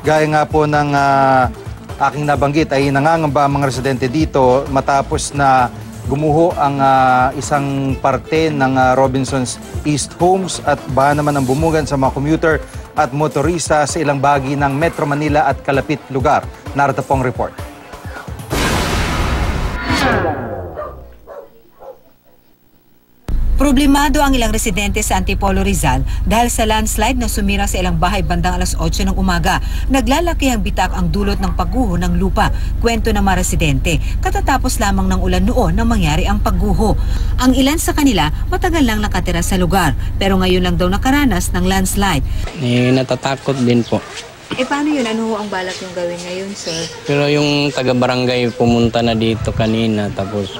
Gaya nga po ng aking nabanggit ay nangangamba ang mga residente dito matapos na gumuho ang isang parte ng Robinsons East Homes at baha naman ang bumugan sa mga commuter at motorista sa ilang bahagi ng Metro Manila at kalapit lugar. Narito pong report. Problemado ang ilang residente sa Antipolo, Rizal dahil sa landslide na sumira sa ilang bahay bandang alas 8 ng umaga. Naglalaki ang bitak ang dulot ng pagguho ng lupa. Kwento ng mga residente, katatapos lamang ng ulan noon nang mangyari ang pagguho. Ang ilan sa kanila matagal lang nakatira sa lugar pero ngayon lang daw nakaranas ng landslide. Natatakot din po. Paano yun? Ano ang balak yung gawin ngayon, sir? Pero yung taga-barangay pumunta na dito kanina tapos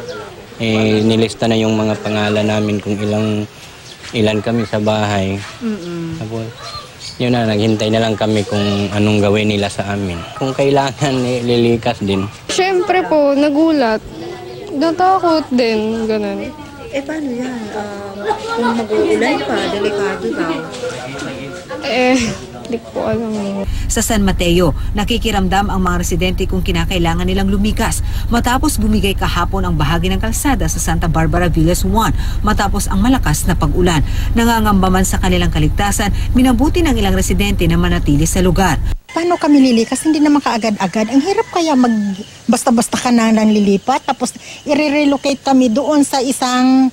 nilista na yung mga pangalan namin kung ilan kami sa bahay. Tapos yun na, naghintay na lang kami kung anong gawin nila sa amin. Kung kailangan, lilikas din. Siyempre po, nagulat. Natakot din, ganun. Paano yan? Kung mag-uulan pa, delikado daw. Hindi ko alam. Sa San Mateo, nakikiramdam ang mga residente kung kinakailangan nilang lumikas matapos bumigay kahapon ang bahagi ng kalsada sa Santa Barbara Villas 1 matapos ang malakas na pag-ulan. Nangangamba man sa kanilang kaligtasan, minabuti ng ilang residente na manatili sa lugar. Paano kami lilikas? Hindi naman kaagad-agad. Ang hirap kaya basta-basta ka na lang lilipat tapos i-relocate kami doon sa isang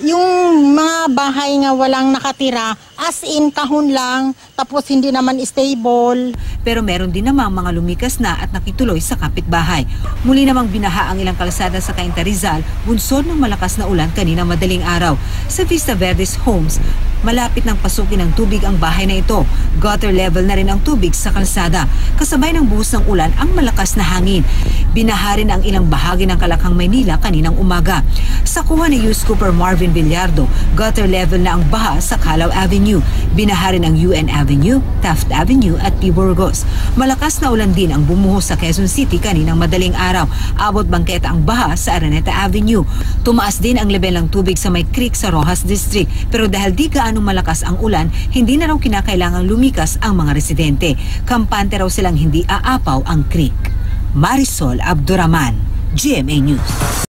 yung mga bahay nga walang nakatira, as in kahon lang, tapos hindi naman stable. Pero meron din namang mga lumikas na at nakituloy sa kapitbahay. Muli namang binaha ang ilang kalsada sa Cainta, Rizal, bunsod ng malakas na ulan kanina madaling araw. Sa Vista Verdes Homes, malapit ng pasukin ng tubig ang bahay na ito. Gutter level na rin ang tubig sa kalsada. Kasabay ng buhos ng ulan ang malakas na hangin. Binaha rin ang ilang bahagi ng Kalakhang, Maynila kaninang umaga. Sa kuha ni Youth Cooper Marvin Villardo, gutter level na ang baha sa Calao Avenue. Binaha rin ang UN Avenue, Taft Avenue at P. Burgos. Malakas na ulan din ang bumuhos sa Quezon City kaninang madaling araw. Abot bangketa ang baha sa Araneta Avenue. Tumaas din ang level ng tubig sa May Creek sa Rojas District. Pero dahil di gaanong malakas ang ulan, hindi na raw kinakailangang lumikas ang mga residente. Kampante raw silang hindi aapaw ang creek. Marisol Abduraman, GMA News.